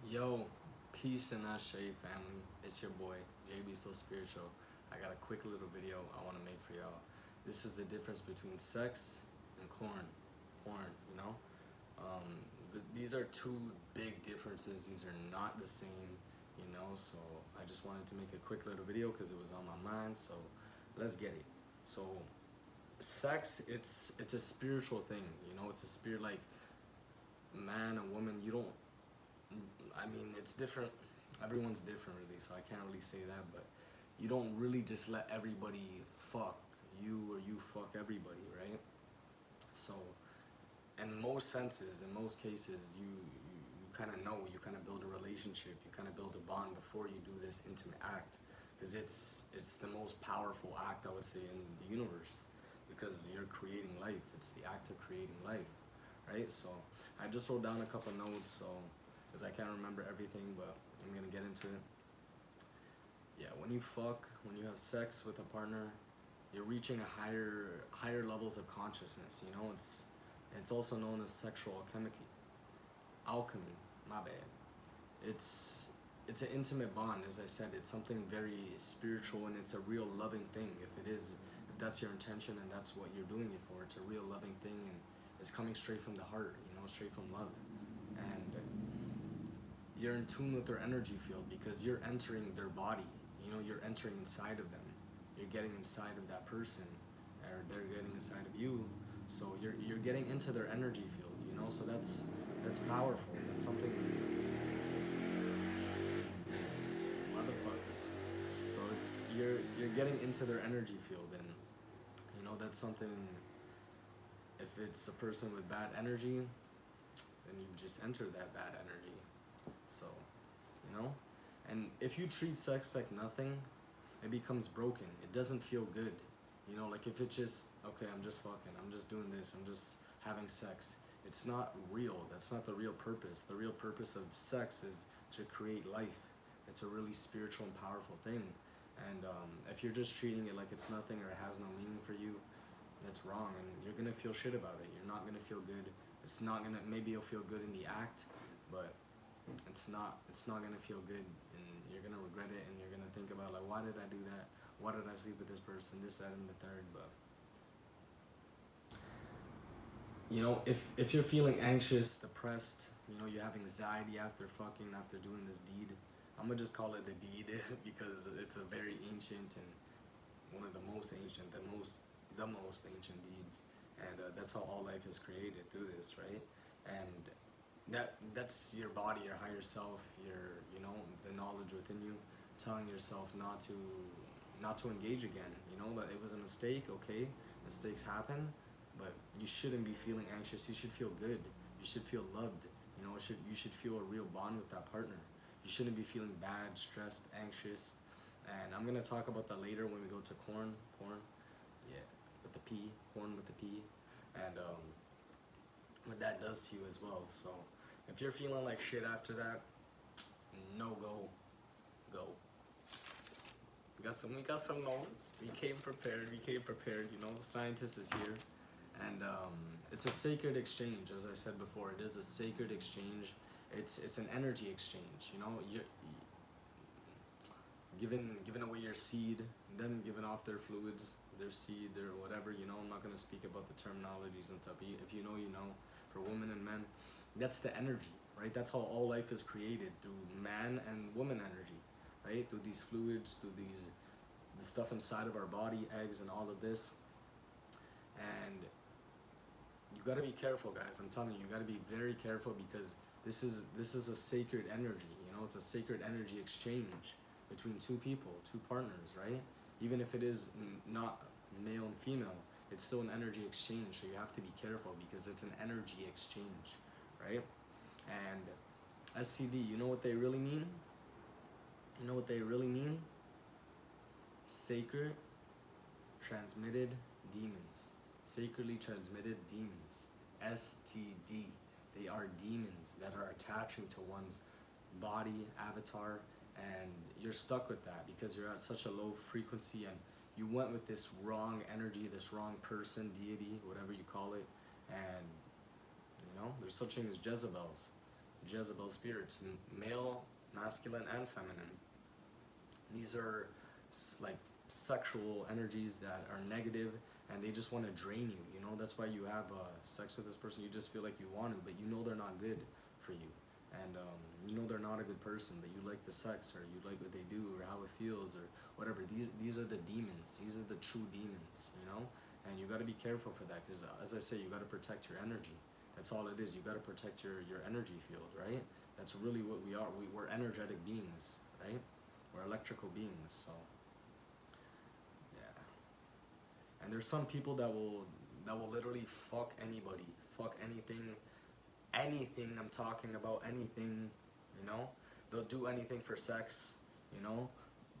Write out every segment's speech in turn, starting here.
Yo, peace and ashe family. It's your boy, JB So Spiritual. I got a quick little video I want to make for y'all. This is the difference between sex and porn, you know? These are two big differences. These are not the same, you know? So I just wanted to make a quick little video because it was on my mind. So let's get it. So sex, it's a spiritual thing, you know? It's a spirit, like man and woman. You don't I mean, it's different. Everyone's different, really, so I can't really say that. But you don't really just let everybody fuck you or you fuck everybody, right? So, in most senses, in most cases, you kind of know, you kind of build a relationship, you kind of build a bond before you do this intimate act, because it's the most powerful act, I would say, in the universe, because you're creating life. It's the act of creating life, right? So I just wrote down a couple notes, so because I can't remember everything, but I'm gonna get into it. Yeah, when you fuck, when you have sex with a partner, you're reaching a higher levels of consciousness. You know, it's also known as sexual alchemy. My bad. It's it's an intimate bond, as I said. It's something very spiritual, and it's a real loving thing. If that's your intention and that's what you're doing it for, it's a real loving thing, and it's coming straight from the heart. You know, straight from love, and you're in tune with their energy field because you're entering their body. You know, you're entering inside of them. You're getting inside of that person, or they're getting inside of you. So you're getting into their energy field. You know, so that's powerful. That's something, motherfuckers. So it's you're getting into their energy field, and you know that's something. If it's a person with bad energy, then you just enter that bad energy. So, you know? And if you treat sex like nothing, it becomes broken. It doesn't feel good. You know, like if it's just, okay, I'm just fucking, I'm just doing this, I'm just having sex. It's not real. That's not the real purpose. The real purpose of sex is to create life. It's a really spiritual and powerful thing. And if you're just treating it like it's nothing or it has no meaning for you, that's wrong. And you're gonna feel shit about it. You're not gonna feel good. It's not gonna, maybe you'll feel good in the act, but it's not gonna feel good, and you're gonna regret it, and you're gonna think about, like, why did I do that, why did I sleep with this person, this, that, and the third. But you know, if you're feeling anxious, depressed, you know, you have anxiety after fucking, after doing this deed, I'm gonna just call it the deed because it's a very ancient and one of the most ancient, the most ancient deeds, and that's how all life is created, through this, right? And that's your body, your higher self, your, you know, the knowledge within you, telling yourself not to engage again. You know, that it was a mistake. Okay, mistakes happen, but you shouldn't be feeling anxious. You should feel good. You should feel loved. You know, you should feel a real bond with that partner. You shouldn't be feeling bad, stressed, anxious. And I'm gonna talk about that later when we go to porn, yeah, with the P, corn with the P, and what that does to you as well. So if you're feeling like shit after that, no go. We got some notes. We came prepared. You know, the scientist is here, and it's a sacred exchange. As I said before, it is a sacred exchange. It's an energy exchange. You know, you're giving away your seed, them giving off their fluids, their seed, or whatever. You know, I'm not gonna speak about the terminologies and stuff. If you know, you know. For women and men, that's the energy, right? That's how all life is created, through man and woman energy, right? Through these fluids, through the stuff inside of our body, eggs, and all of this. And you got to be careful, guys. I'm telling you, you got to be very careful, because this is a sacred energy. You know, it's a sacred energy exchange between two people, two partners, right? Even if it is not male and female, it's still an energy exchange. So you have to be careful, because it's an energy exchange, right? And STD, you know what they really mean? You know what they really mean? Sacred transmitted demons. Sacredly transmitted demons. STD. They are demons that are attaching to one's body, avatar, and you're stuck with that because you're at such a low frequency, and you went with this wrong energy, this wrong person, deity, whatever you call it. And you know, there's such thing as Jezebels. Jezebel spirits, male, masculine, and feminine. These are like sexual energies that are negative, and they just want to drain you. You know, that's why you have sex with this person. You just feel like you want to, but you know they're not good for you, and you know they're not a good person, but you like the sex, or you like what they do, or how it feels, or whatever. These are the demons. These are the true demons. You know, and you got to be careful for that, because as I say, you got to protect your energy. That's all it is. You got to protect your energy field, right? That's really what we are. We're energetic beings, right? We're electrical beings. So yeah. And there's some people that will literally fuck anybody, fuck anything, anything. I'm talking about anything. You know, they'll do anything for sex. You know,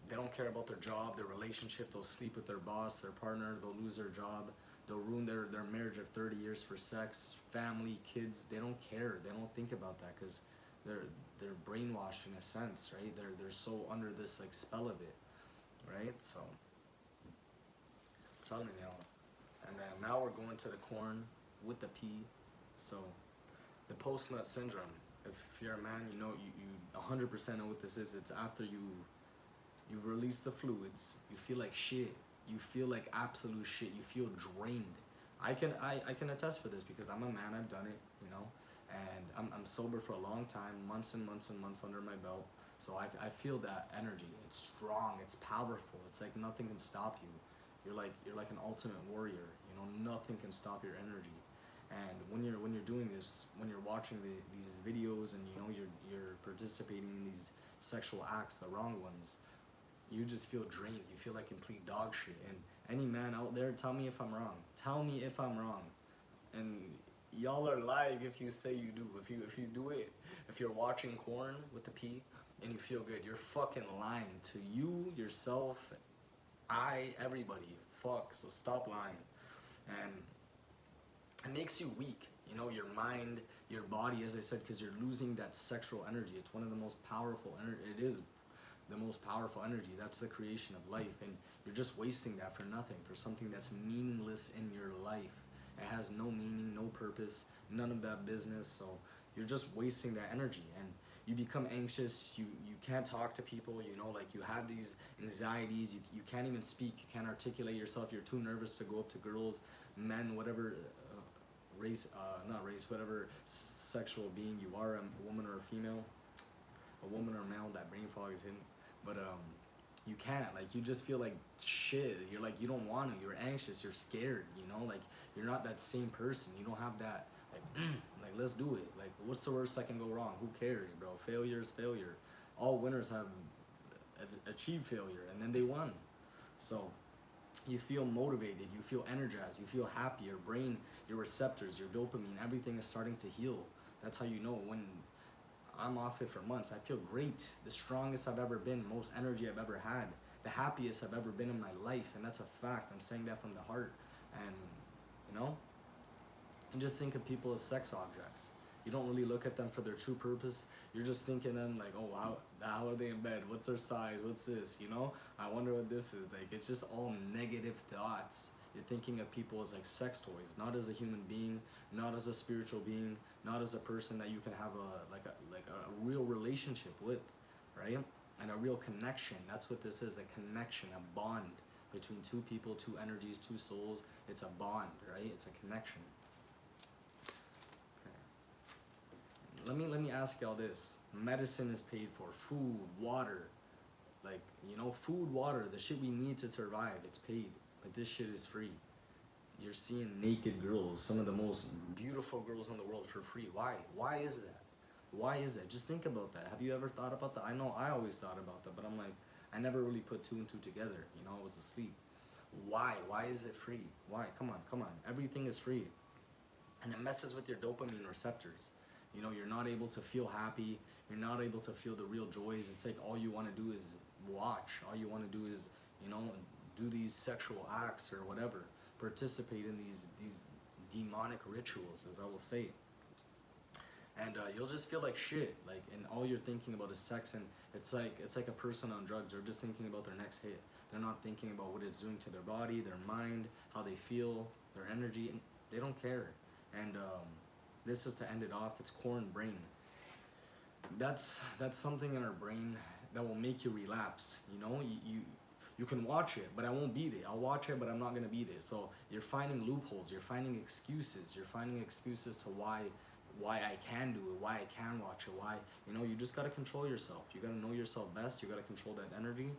they don't care about their job, their relationship. They'll sleep with their boss, their partner. They'll lose their job. They'll ruin their marriage of 30 years for sex, family, kids. They don't care. They don't think about that, because they're brainwashed in a sense, right? They're so under this like spell of it, right? So I'm telling you. And then now we're going to the corn with the P. So the post-nut syndrome. If you're a man, you know, you 100% know what this is. It's after you've released the fluids. You feel like shit. You feel like absolute shit. You feel drained. I can attest for this, because I'm a man. I've done it, you know, and I'm sober for a long time, months and months and months under my belt. So I feel that energy. It's strong. It's powerful. It's like nothing can stop you. You're like an ultimate warrior. You know, nothing can stop your energy. And when you're doing this, when you're watching these videos, and you know you're participating in these sexual acts, the wrong ones, you just feel drained. You feel like complete dog shit. And any man out there, tell me if I'm wrong. Tell me if I'm wrong. And y'all are lying if you say you do. If you do it, if you're watching corn with the P and you feel good, you're fucking lying to you, yourself, everybody. Fuck. So stop lying. And it makes you weak. You know, your mind, your body, as I said, because you're losing that sexual energy. It's one of the most powerful it is the most powerful energy. That's the creation of life, and you're just wasting that for nothing, for something that's meaningless in your life. It has no meaning, no purpose, none of that business. So you're just wasting that energy, and you become anxious. You can't talk to people. You know, like you have these anxieties. You can't even speak. You can't articulate yourself. You're too nervous to go up to girls, men, whatever race, not race, whatever sexual being you are, a woman or a female, a woman or a male. That brain fog is hidden. But you can't, like, you just feel like shit. You're like, you don't want to. You're anxious. You're scared. You know, like you're not that same person. You don't have that like like let's do it. Like, what's the worst that can go wrong? Who cares, bro? Failure is failure. All winners have achieved failure, and then they won. So you feel motivated. You feel energized. You feel happy. Your brain, your receptors, your dopamine, everything is starting to heal. That's how you know. When I'm off it for months, I feel great, the strongest I've ever been, most energy I've ever had, the happiest I've ever been in my life, and that's a fact. I'm saying that from the heart. And you know, and just think of people as sex objects. You don't really look at them for their true purpose. You're just thinking them like, oh, how are they in bed? What's their size? What's this? You know, I wonder what this is. Like, it's just all negative thoughts. You're thinking of people as like sex toys, not as a human being, not as a spiritual being, not as a person that you can have a real relationship with, right? And a real connection. That's what this is, a connection, a bond between two people, two energies, two souls. It's a bond, right? It's a connection. Okay. Let me ask y'all this. Medicine is paid for. Food, water, like, you know, food, water, the shit we need to survive, it's paid. But this shit is free. You're seeing naked girls, some of the most beautiful girls in the world, for free. Why? Why is that? Why is that? Just think about that. Have you ever thought about that? I know I always thought about that, but I'm like, I never really put two and two together. You know, I was asleep. Why? Why is it free? Why? Come on. Everything is free. And it messes with your dopamine receptors. You know, you're not able to feel happy. You're not able to feel the real joys. It's like all you want to do is watch. All you want to do is, you know, do these sexual acts or whatever. Participate in these demonic rituals, as I will say. And you'll just feel like shit. Like, and all you're thinking about is sex. And it's like a person on drugs. They're just thinking about their next hit. They're not thinking about what it's doing to their body, their mind, how they feel, their energy, and they don't care. And this is to end it off. It's corn brain. that's something in our brain that will make you relapse. You know, you can watch it, but I won't beat it. I'll watch it, but I'm not gonna beat it. So you're finding loopholes. You're finding excuses. You're finding excuses to why I can do it, why I can watch it, why, you know, you just gotta control yourself. You gotta know yourself best. You gotta control that energy,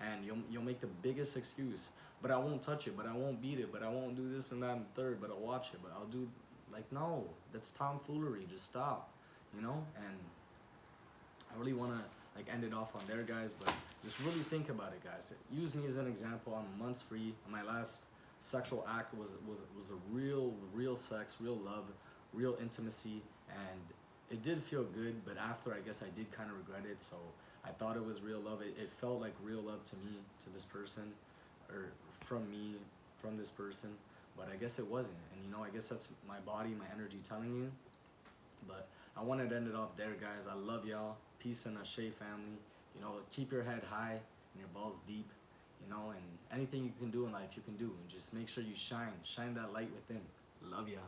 and you'll make the biggest excuse. But I won't touch it. But I won't beat it. But I won't do this and that and third. But I'll watch it. But I'll do, like, no, that's tomfoolery. Just stop, you know. And I really want to like end it off on there, guys, but just really think about it, guys. Use me as an example. I'm months free. My last sexual act was a real sex, real love, real intimacy, and it did feel good, but after, I guess I did kind of regret it. So I thought it was real love. It felt like real love to me, to this person, or from me, from this person, but I guess it wasn't. And you know, I guess that's my body, my energy telling you. But I wanted to end it off there, guys. I love y'all. Peace and Ashe family. You know, keep your head high and your balls deep. You know, and anything you can do in life, you can do. And just make sure you shine. Shine that light within. Love y'all.